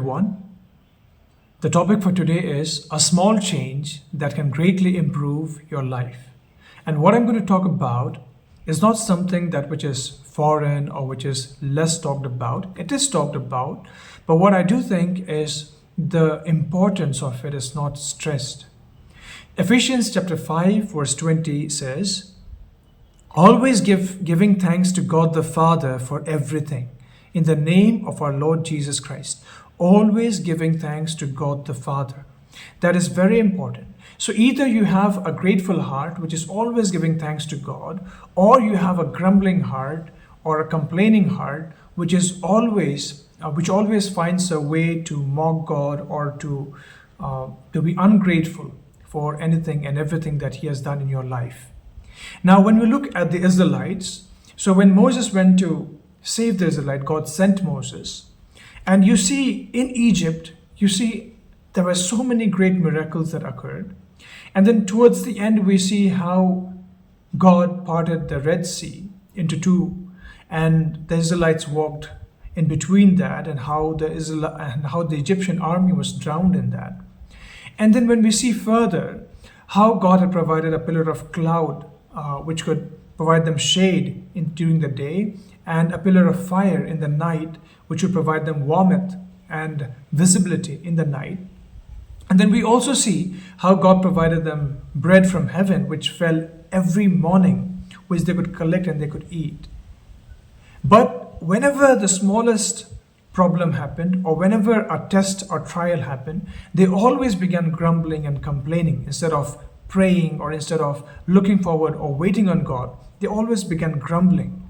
everyone. The topic for today is a small change that can greatly improve your life. And what I'm going to talk about is not something that which is foreign or which is less talked about. It is talked about, but what I do think is the importance of it is not stressed. Ephesians chapter 5 verse 20 says, always giving thanks to God the Father for everything, in the name of our Lord Jesus Christ. Always giving thanks to God the Father. That is very important. So either you have a grateful heart, which is always giving thanks to God, or you have a grumbling heart or a complaining heart, which always finds a way to mock God or to be ungrateful for anything and everything that He has done in your life. Now, when we look at the Israelites, so when Moses went to save the Israelites, God sent Moses. And you see in Egypt, there were so many great miracles that occurred. And then towards the end, we see how God parted the Red Sea into two, and the Israelites walked in between that, and how the Egyptian army was drowned in that. And then when we see further how God had provided a pillar of cloud which could provide them shade during the day, and a pillar of fire in the night, which would provide them warmth and visibility in the night. And then we also see how God provided them bread from heaven, which fell every morning, which they could collect and they could eat. But whenever the smallest problem happened, or whenever a test or trial happened, they always began grumbling and complaining. Instead of praying, or instead of looking forward or waiting on God, they always began grumbling.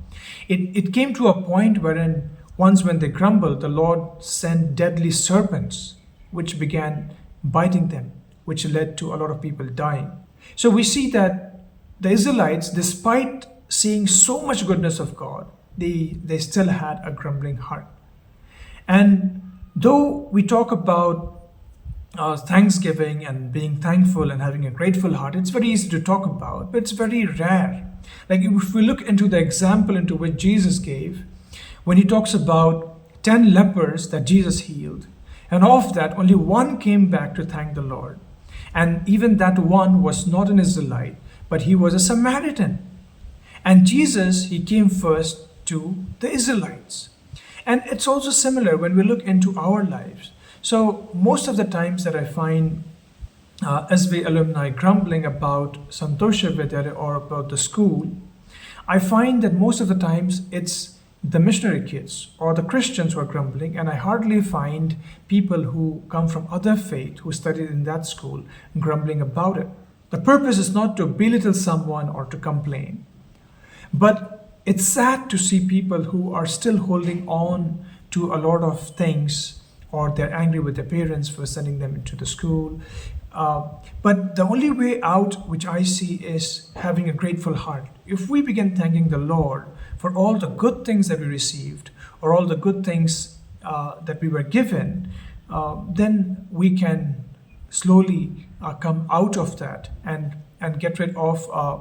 It came to a point wherein once when they grumbled, the Lord sent deadly serpents which began biting them, which led to a lot of people dying. So we see that the Israelites, despite seeing so much goodness of God, they still had a grumbling heart. And though we talk about thanksgiving and being thankful and having a grateful heart, it's very easy to talk about, but it's very rare. Like if we look into the example into which Jesus gave, when He talks about 10 lepers that Jesus healed, and of that only one came back to thank the Lord. And even that one was not an Israelite, but he was a Samaritan. And Jesus, He came first to the Israelites. And it's also similar when we look into our lives. So most of the times that I find SV alumni grumbling about Santosha Vidyalaya or about the school, I find that most of the times it's the missionary kids or the Christians who are grumbling, and I hardly find people who come from other faith who studied in that school grumbling about it. The purpose is not to belittle someone or to complain, but it's sad to see people who are still holding on to a lot of things, or they're angry with their parents for sending them into the school. But the only way out which I see is having a grateful heart. If we begin thanking the Lord for all the good things that we received, or all the good things that we were given, then we can slowly come out of that and get rid of a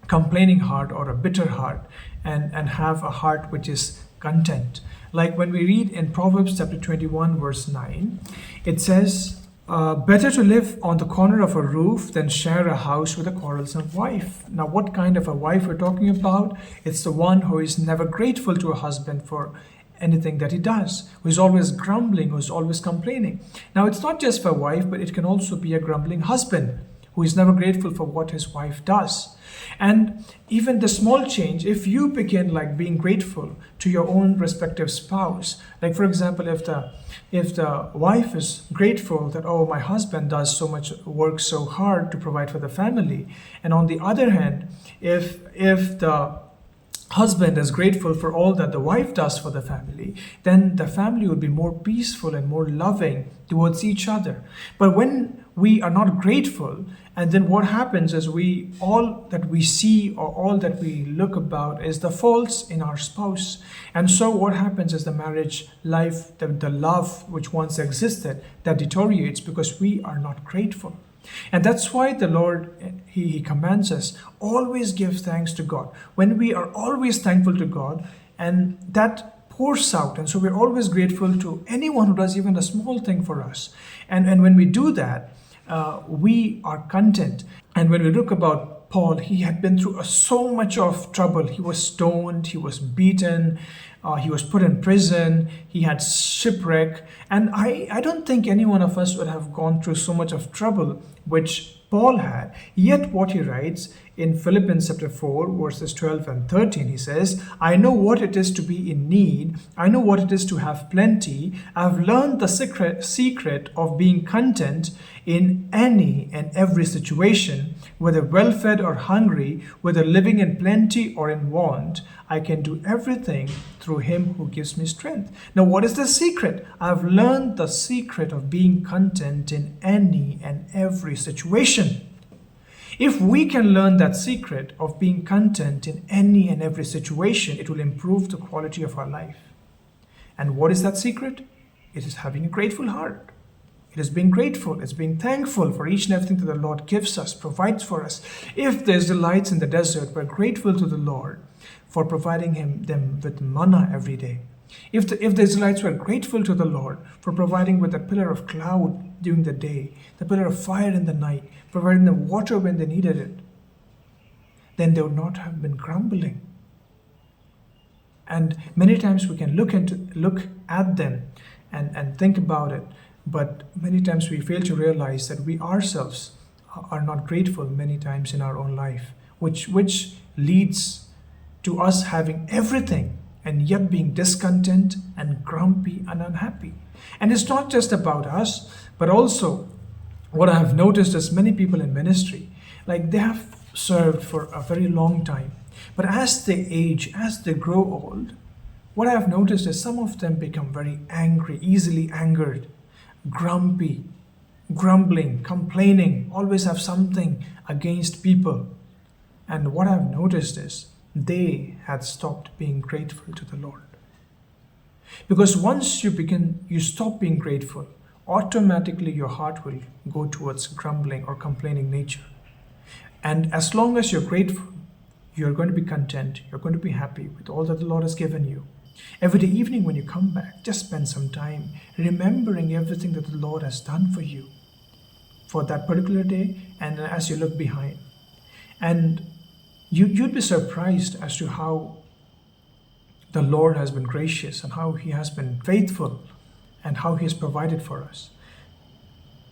complaining heart or a bitter heart, and have a heart which is content. Like when we read in Proverbs chapter 21 verse 9, it says, better to live on the corner of a roof than share a house with a quarrelsome wife. Now, what kind of a wife we're talking about? It's the one who is never grateful to a husband for anything that he does, who is always grumbling, who is always complaining. Now, it's not just for a wife, but it can also be a grumbling husband who is never grateful for what his wife does. And even the small change, if you begin like being grateful to your own respective spouse, like for example, if the wife is grateful that, oh, my husband does so much work so hard to provide for the family, and on the other hand, if the husband is grateful for all that the wife does for the family, then the family will be more peaceful and more loving towards each other. But when we are not grateful, and then what happens is all that we see or all that we look about is the faults in our spouse. And so what happens is the marriage life, the love which once existed, that deteriorates because we are not grateful. And that's why the Lord, He commands us, always give thanks to God. When we are always thankful to God, and that pours out. And so we're always grateful to anyone who does even a small thing for us. And when we do that, we are content. And when we look about Paul, he had been through so much of trouble. He was stoned, he was beaten, he was put in prison, he had shipwreck. And I don't think any one of us would have gone through so much of trouble which Paul had. Yet what he writes in Philippians chapter 4, verses 12 and 13, he says, I know what it is to be in need. I know what it is to have plenty. I've learned the secret of being content in any and every situation, whether well-fed or hungry, whether living in plenty or in want. I can do everything through him who gives me strength. Now, what is the secret? I've learned the secret of being content in any and every situation. If we can learn that secret of being content in any and every situation, it will improve the quality of our life. And what is that secret? It is having a grateful heart. It is being grateful. It's being thankful for each and everything that the Lord gives us, provides for us. If there's delights in the desert, we're grateful to the Lord for providing them with manna every day. If there's delights, we're grateful to the Lord for providing with a pillar of cloud during the day, the pillar of fire in the night, providing them water when they needed it. Then they would not have been grumbling. And many times we can look at them and think about it, but many times we fail to realize that we ourselves are not grateful many times in our own life, which leads to us having everything and yet being discontent and grumpy and unhappy. And it's not just about us, but also what I have noticed is many people in ministry, like they have served for a very long time. But as they age, as they grow old, what I have noticed is some of them become very angry, easily angered, grumpy, grumbling, complaining, always have something against people. And what I've noticed is they had stopped being grateful to the Lord. Because once you stop being grateful, automatically your heart will go towards grumbling or complaining nature. And as long as you're grateful, you're going to be content, you're going to be happy with all that the Lord has given you. Every day evening when you come back, just spend some time remembering everything that the Lord has done for you for that particular day, and as you look behind. And you'd be surprised as to how the Lord has been gracious and how he has been faithful and how he has provided for us.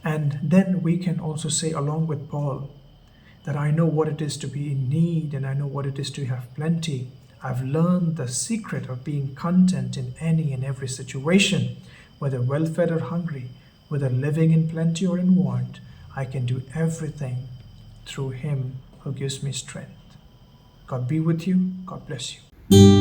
And then we can also say, along with Paul, that I know what it is to be in need and I know what it is to have plenty. I've learned the secret of being content in any and every situation, whether well-fed or hungry, whether living in plenty or in want. I can do everything through him who gives me strength. God be with you. God bless you.